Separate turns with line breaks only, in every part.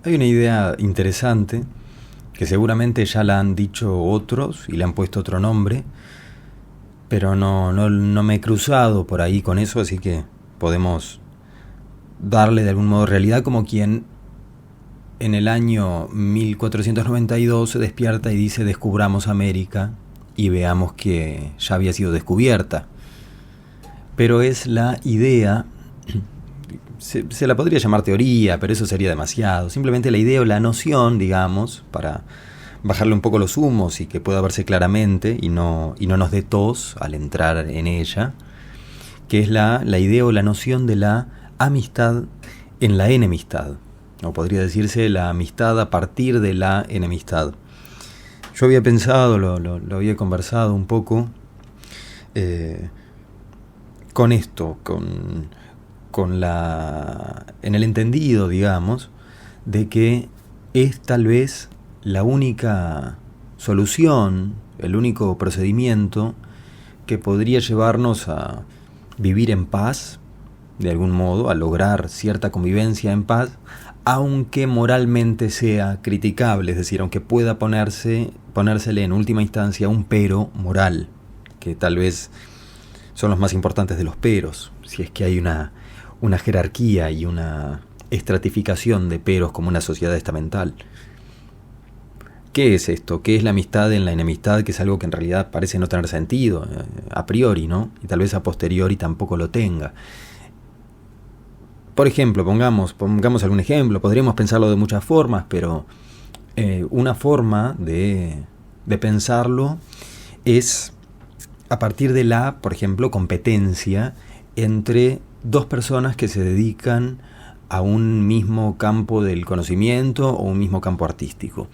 Hay una idea interesante que seguramente ya la han dicho otros y le han puesto otro nombre, pero no me he cruzado por ahí con eso, así que podemos darle de algún modo realidad como quien en el año 1492 se despierta y dice descubramos América y veamos que ya había sido descubierta. Pero es la idea, se la podría llamar teoría, pero eso sería demasiado. Simplemente la idea o la noción, digamos, para bajarle un poco los humos y que pueda verse claramente y no nos dé tos al entrar en ella, que es la idea o la noción de la amistad en la enemistad, o podría decirse la amistad a partir de la enemistad. Yo había pensado, lo había conversado un poco con esto, en el entendido, digamos, de que es tal vez la única solución, el único procedimiento que podría llevarnos a vivir en paz, de algún modo, a lograr cierta convivencia en paz, aunque moralmente sea criticable, es decir, aunque pueda ponérsele en última instancia un pero moral, que tal vez son los más importantes de los peros, si es que hay una jerarquía y una estratificación de peros como una sociedad estamental. ¿Qué es esto? ¿Qué es la amistad en la enemistad? Que es algo que en realidad parece no tener sentido, a priori, ¿no? Y tal vez a posteriori tampoco lo tenga. Por ejemplo, pongamos algún ejemplo, podríamos pensarlo de muchas formas, pero una forma de pensarlo es a partir de la, por ejemplo, competencia entre dos personas que se dedican a un mismo campo del conocimiento o un mismo campo artístico.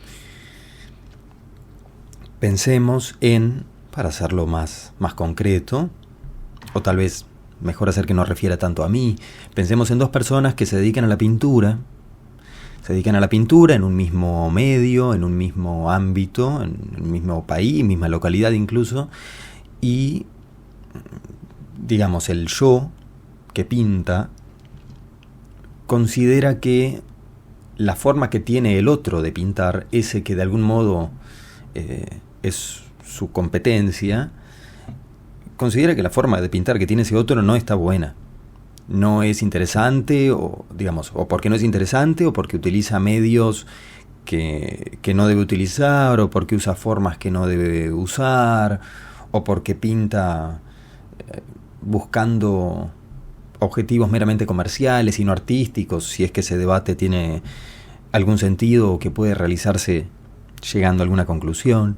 Pensemos en, para hacerlo más concreto, o tal vez mejor hacer que no refiera tanto a mí, pensemos en dos personas que se dedican a la pintura, en un mismo medio, en un mismo ámbito, en un mismo país, misma localidad incluso, y digamos el yo que pinta considera que la forma que tiene el otro de pintar, ese que de algún modo es su competencia, considera que la forma de pintar que tiene ese otro no está buena, no es interesante, o digamos, o porque no es interesante, o porque utiliza medios que no debe utilizar, o porque usa formas que no debe usar, o porque pinta buscando objetivos meramente comerciales y no artísticos, si es que ese debate tiene algún sentido o que puede realizarse llegando a alguna conclusión.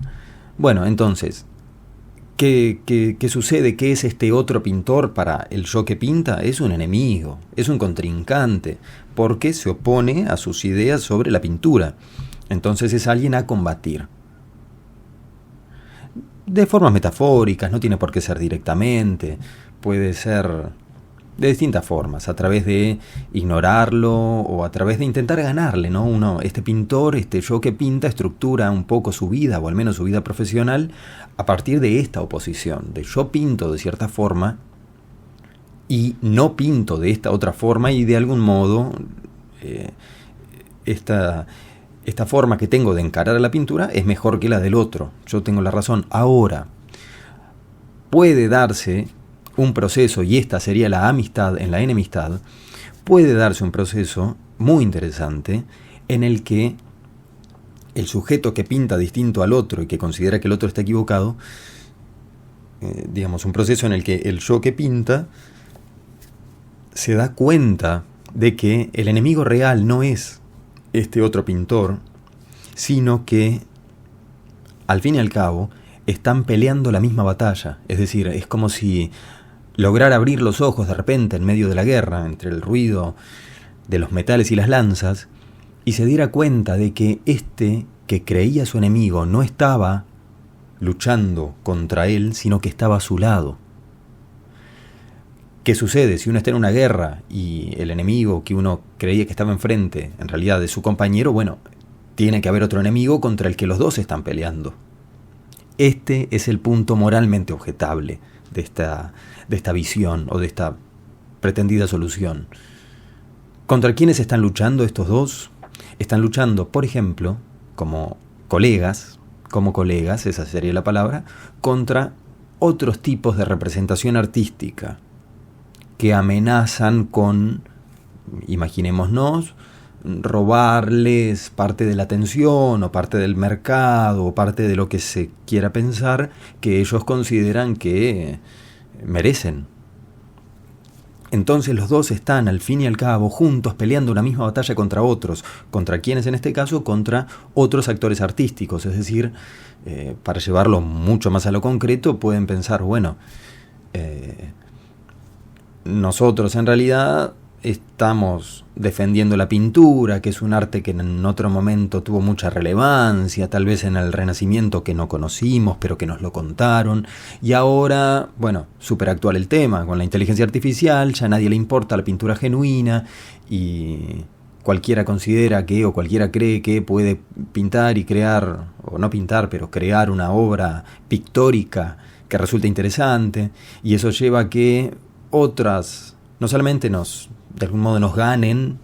Bueno, entonces, ¿qué sucede? ¿Qué es este otro pintor para el yo que pinta? Es un enemigo, es un contrincante, porque se opone a sus ideas sobre la pintura. Entonces es alguien a combatir. De formas metafóricas, no tiene por qué ser directamente, puede ser de distintas formas, a través de ignorarlo o a través de intentar ganarle, ¿no? Este pintor, este yo que pinta, estructura un poco su vida, o al menos su vida profesional, a partir de esta oposición, de yo pinto de cierta forma y no pinto de esta otra forma, y de algún modo esta forma que tengo de encarar a la pintura es mejor que la del otro, yo tengo la razón. Ahora, puede darse un proceso, y esta sería la amistad en la enemistad, puede darse un proceso muy interesante en el que el sujeto que pinta distinto al otro y que considera que el otro está equivocado, digamos, un proceso en el que el yo que pinta se da cuenta de que el enemigo real no es este otro pintor, sino que, al fin y al cabo, están peleando la misma batalla. Es decir, es como si lograra abrir los ojos de repente en medio de la guerra, entre el ruido de los metales y las lanzas, y se diera cuenta de que este que creía su enemigo no estaba luchando contra él, sino que estaba a su lado. ¿Qué sucede? Si uno está en una guerra y el enemigo que uno creía que estaba enfrente, en realidad es su compañero, bueno, tiene que haber otro enemigo contra el que los dos están peleando. Este es el punto moralmente objetable de esta visión o de esta pretendida solución. ¿Contra quiénes están luchando estos dos? Están luchando, por ejemplo, como colegas, esa sería la palabra, contra otros tipos de representación artística que amenazan con, imaginémonos, robarles parte de la atención o parte del mercado o parte de lo que se quiera pensar que ellos consideran que merecen. Entonces los dos están al fin y al cabo juntos peleando una misma batalla contra otros. ¿Contra quiénes en este caso? Contra otros actores artísticos. Es decir, para llevarlo mucho más a lo concreto, pueden pensar, bueno, nosotros en realidad estamos defendiendo la pintura, que es un arte que en otro momento tuvo mucha relevancia, tal vez en el Renacimiento que no conocimos, pero que nos lo contaron, y ahora, bueno, súper actual el tema, con la inteligencia artificial, ya a nadie le importa la pintura genuina, y cualquiera considera que, o cualquiera cree que puede pintar y crear, o no pintar, pero crear una obra pictórica que resulte interesante, y eso lleva a que otras, no solamente de algún modo nos ganen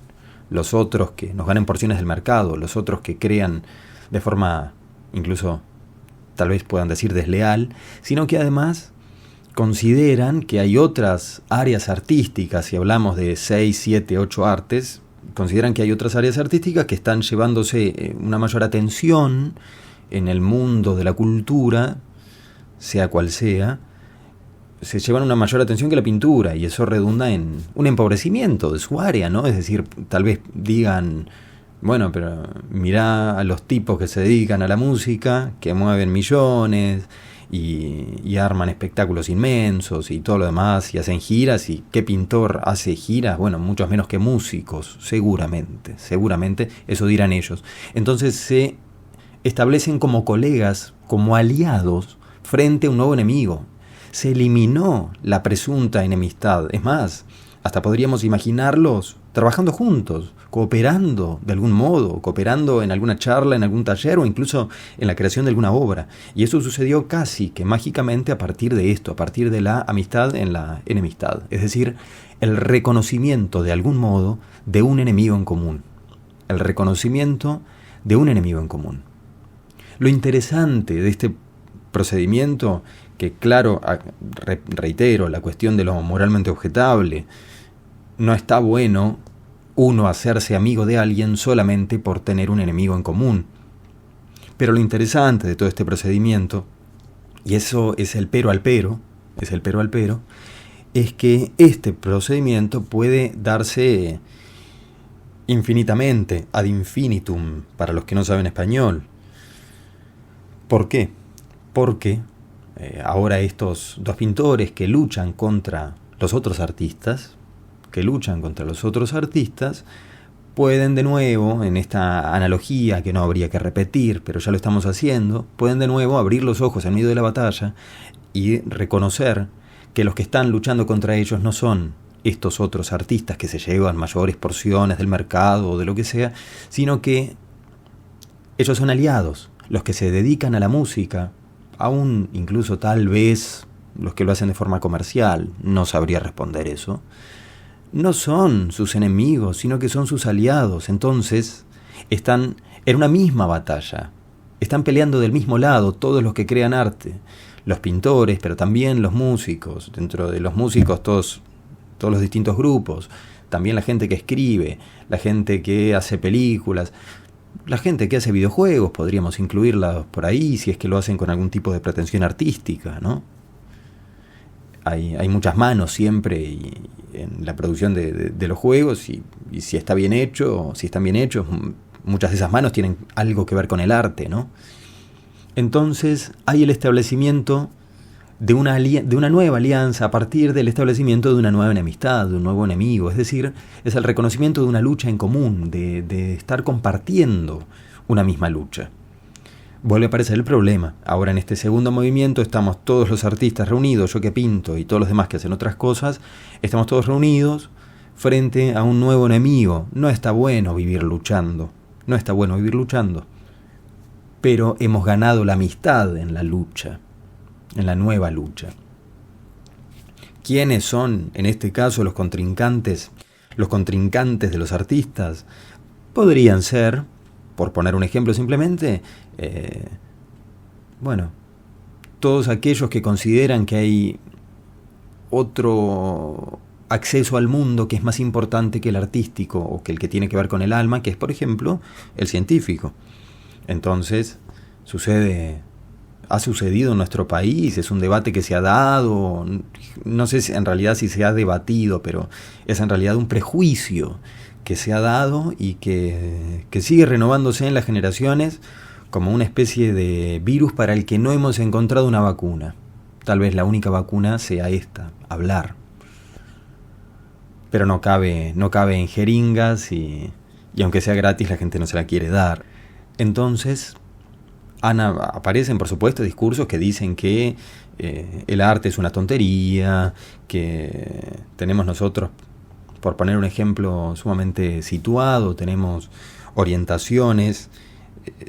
los otros, que nos ganen porciones del mercado, los otros que crean de forma incluso tal vez puedan decir desleal, sino que además consideran que hay otras áreas artísticas, si hablamos de 6, 7, 8 artes, consideran que hay otras áreas artísticas que están llevándose una mayor atención en el mundo de la cultura, sea cual sea, se llevan una mayor atención que la pintura, y eso redunda en un empobrecimiento de su área, ¿no? Es decir, tal vez digan, bueno, pero mirá a los tipos que se dedican a la música, que mueven millones y arman espectáculos inmensos y todo lo demás, y hacen giras, y ¿qué pintor hace giras? Bueno, muchos menos que músicos, seguramente, eso dirán ellos. Entonces se establecen como colegas, como aliados, frente a un nuevo enemigo. Se eliminó la presunta enemistad. Es más, hasta podríamos imaginarlos trabajando juntos, cooperando de algún modo, cooperando en alguna charla, en algún taller o incluso en la creación de alguna obra. Y eso sucedió casi que mágicamente a partir de esto, a partir de la amistad en la enemistad. Es decir, el reconocimiento de algún modo de un enemigo en común. El reconocimiento de un enemigo en común. Lo interesante de este procedimiento, que claro, reitero, la cuestión de lo moralmente objetable, no está bueno uno hacerse amigo de alguien solamente por tener un enemigo en común. Pero lo interesante de todo este procedimiento, y eso es el pero al pero, es que este procedimiento puede darse infinitamente, ad infinitum, para los que no saben español. ¿Por qué? Porque ahora estos dos pintores que luchan contra los otros artistas, pueden de nuevo, en esta analogía que no habría que repetir, pero ya lo estamos haciendo, pueden de nuevo abrir los ojos en medio de la batalla y reconocer que los que están luchando contra ellos no son estos otros artistas que se llevan mayores porciones del mercado o de lo que sea, sino que ellos son aliados, los que se dedican a la música, aún incluso tal vez los que lo hacen de forma comercial, no sabría responder eso, no son sus enemigos, sino que son sus aliados. Entonces están en una misma batalla, están peleando del mismo lado todos los que crean arte, los pintores, pero también los músicos, dentro de los músicos todos los distintos grupos, también la gente que escribe, la gente que hace películas, la gente que hace videojuegos, podríamos incluirla por ahí, si es que lo hacen con algún tipo de pretensión artística, ¿no? Hay muchas manos siempre en la producción de los juegos, y si está bien hecho, si están bien hechos, muchas de esas manos tienen algo que ver con el arte, ¿no? Entonces hay el establecimiento de una nueva alianza a partir del establecimiento de una nueva enemistad, de un nuevo enemigo. Es decir, es el reconocimiento de una lucha en común, de estar compartiendo una misma lucha. Vuelve a aparecer el problema. Ahora en este segundo movimiento estamos todos los artistas reunidos, yo que pinto y todos los demás que hacen otras cosas, estamos todos reunidos frente a un nuevo enemigo. No está bueno vivir luchando, pero hemos ganado la amistad en la lucha, en la nueva lucha. ¿Quiénes son, en este caso, los contrincantes de los artistas? podrían ser, por poner un ejemplo simplemente, todos aquellos que consideran que hay otro acceso al mundo que es más importante que el artístico o que el que tiene que ver con el alma, que es, por ejemplo, el científico. Entonces, ha sucedido en nuestro país, es un debate que se ha dado, no sé si en realidad si se ha debatido, pero es en realidad un prejuicio que se ha dado y que sigue renovándose en las generaciones como una especie de virus para el que no hemos encontrado una vacuna. Tal vez la única vacuna sea esta, hablar. Pero no cabe en jeringas y aunque sea gratis la gente no se la quiere dar. Entonces aparecen por supuesto discursos que dicen que el arte es una tontería, que tenemos nosotros, por poner un ejemplo sumamente situado, tenemos orientaciones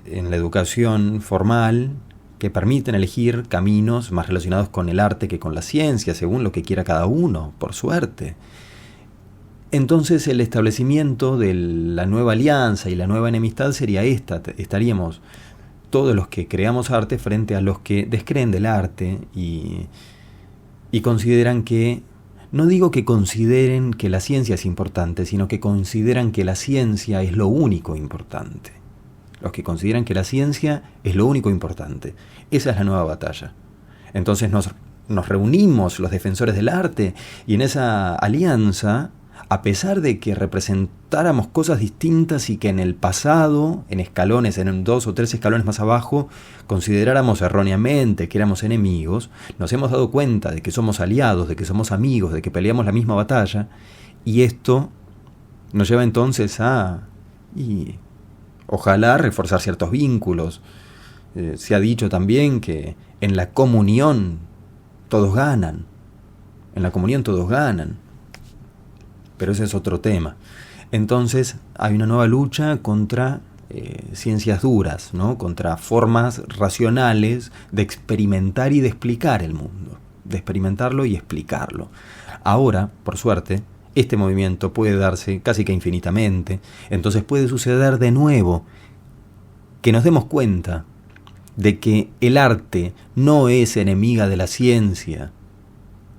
en la educación formal que permiten elegir caminos más relacionados con el arte que con la ciencia, según lo que quiera cada uno, por suerte. Entonces el establecimiento de la nueva alianza y la nueva enemistad sería esta. Estaríamos todos los que creamos arte frente a los que descreen del arte y consideran que, no digo que consideren que la ciencia es importante, sino que consideran que la ciencia es lo único importante. Los que consideran que la ciencia es lo único importante. Esa es la nueva batalla. Entonces nos reunimos los defensores del arte y en esa alianza, a pesar de que representáramos cosas distintas y que en el pasado, en escalones, en 2 o 3 escalones más abajo, consideráramos erróneamente que éramos enemigos, nos hemos dado cuenta de que somos aliados, de que somos amigos, de que peleamos la misma batalla, y esto nos lleva entonces ojalá reforzar ciertos vínculos. Se ha dicho también que en la comunión todos ganan. En la comunión todos ganan. Pero ese es otro tema. Entonces hay una nueva lucha contra ciencias duras, ¿no? Contra formas racionales de experimentar y de explicar el mundo. De experimentarlo y explicarlo. Ahora, por suerte, este movimiento puede darse casi que infinitamente. Entonces puede suceder de nuevo que nos demos cuenta de que el arte no es enemiga de la ciencia.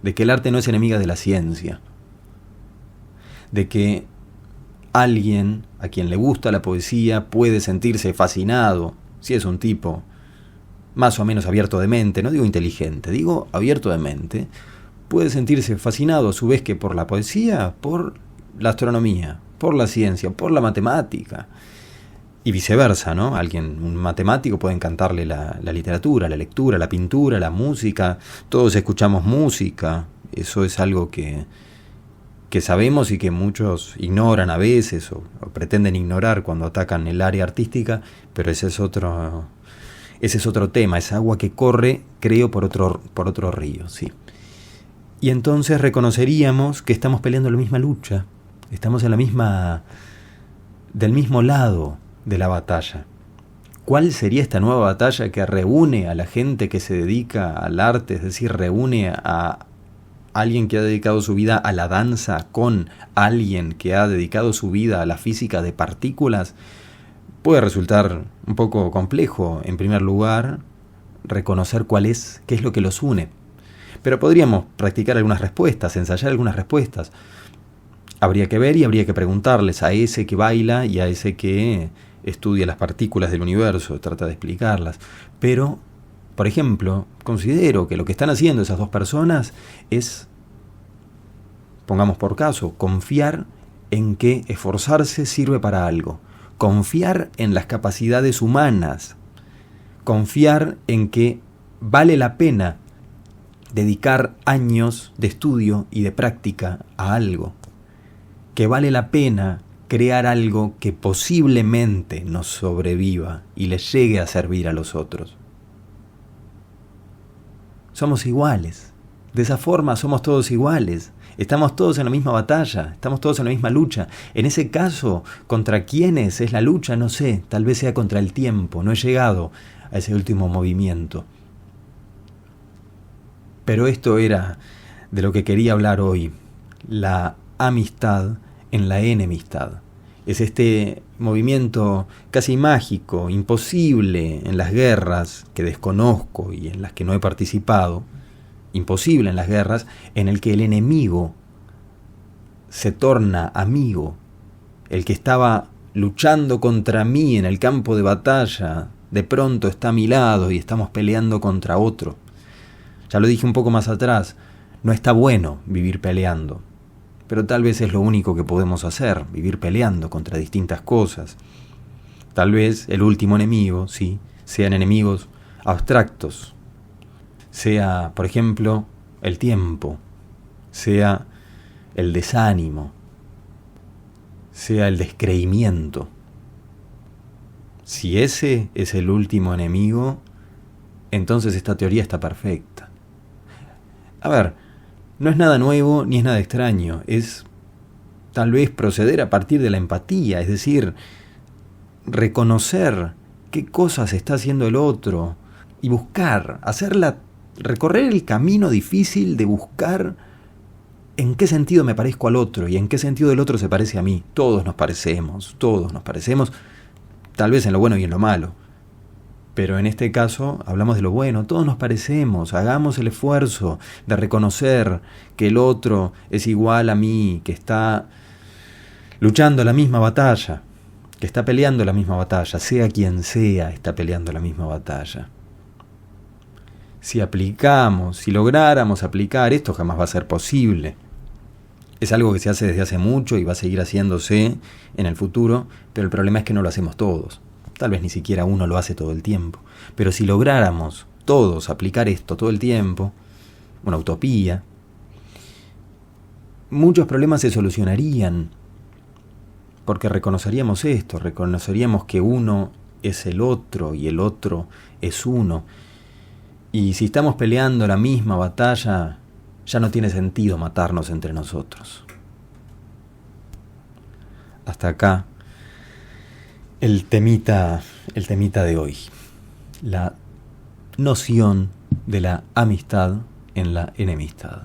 De que el arte no es enemiga de la ciencia. De que alguien a quien le gusta la poesía puede sentirse fascinado, si es un tipo más o menos abierto de mente, no digo inteligente, digo abierto de mente, puede sentirse fascinado a su vez que por la poesía, por la astronomía, por la ciencia, por la matemática, y viceversa, ¿no? Un matemático puede encantarle la literatura, la lectura, la pintura, la música, todos escuchamos música, eso es algo que sabemos y que muchos ignoran a veces o pretenden ignorar cuando atacan el área artística, pero ese es otro tema, es agua que corre, creo, por otro río, sí. Y entonces reconoceríamos que estamos peleando la misma lucha, estamos del mismo lado de la batalla. ¿Cuál sería esta nueva batalla que reúne a la gente que se dedica al arte, es decir, reúne a alguien que ha dedicado su vida a la danza con alguien que ha dedicado su vida a la física de partículas? Puede resultar un poco complejo, en primer lugar, reconocer qué es lo que los une. Pero podríamos practicar algunas respuestas, ensayar algunas respuestas. Habría que ver y habría que preguntarles a ese que baila y a ese que estudia las partículas del universo, trata de explicarlas. Pero, por ejemplo, considero que lo que están haciendo esas dos personas es, pongamos por caso, confiar en que esforzarse sirve para algo. Confiar en las capacidades humanas. Confiar en que vale la pena dedicar años de estudio y de práctica a algo. Que vale la pena crear algo que posiblemente nos sobreviva y les llegue a servir a los otros. Somos iguales. De esa forma somos todos iguales. Estamos todos en la misma batalla, estamos todos en la misma lucha. En ese caso, ¿contra quiénes es la lucha? No sé, tal vez sea contra el tiempo. No he llegado a ese último movimiento. Pero esto era de lo que quería hablar hoy. La amistad en la enemistad. Es este movimiento casi mágico, imposible en las guerras que desconozco y en las que no he participado, imposible en las guerras, en el que el enemigo se torna amigo. El que estaba luchando contra mí en el campo de batalla, de pronto está a mi lado y estamos peleando contra otro. Ya lo dije un poco más atrás, no está bueno vivir peleando, pero tal vez es lo único que podemos hacer, vivir peleando contra distintas cosas. Tal vez el último enemigo, sí, sean enemigos abstractos, sea, por ejemplo, el tiempo, sea el desánimo, sea el descreimiento. Si ese es el último enemigo, entonces esta teoría está perfecta. A ver, no es nada nuevo ni es nada extraño, es tal vez proceder a partir de la empatía, es decir, reconocer qué cosas está haciendo el otro y buscar, recorrer el camino difícil de buscar en qué sentido me parezco al otro y en qué sentido el otro se parece a mí. Todos nos parecemos, tal vez en lo bueno y en lo malo. Pero en este caso hablamos de lo bueno, todos nos parecemos, hagamos el esfuerzo de reconocer que el otro es igual a mí, que está luchando la misma batalla, que está peleando la misma batalla, sea quien sea, está peleando la misma batalla. Si lográramos aplicar, esto jamás va a ser posible. Es algo que se hace desde hace mucho y va a seguir haciéndose en el futuro, pero el problema es que no lo hacemos todos. Tal vez ni siquiera uno lo hace todo el tiempo. Pero si lográramos todos aplicar esto todo el tiempo, una utopía, muchos problemas se solucionarían. Porque reconoceríamos esto, reconoceríamos que uno es el otro y el otro es uno. Y si estamos peleando la misma batalla, ya no tiene sentido matarnos entre nosotros. Hasta acá el temita de hoy. La noción de la amistad en la enemistad.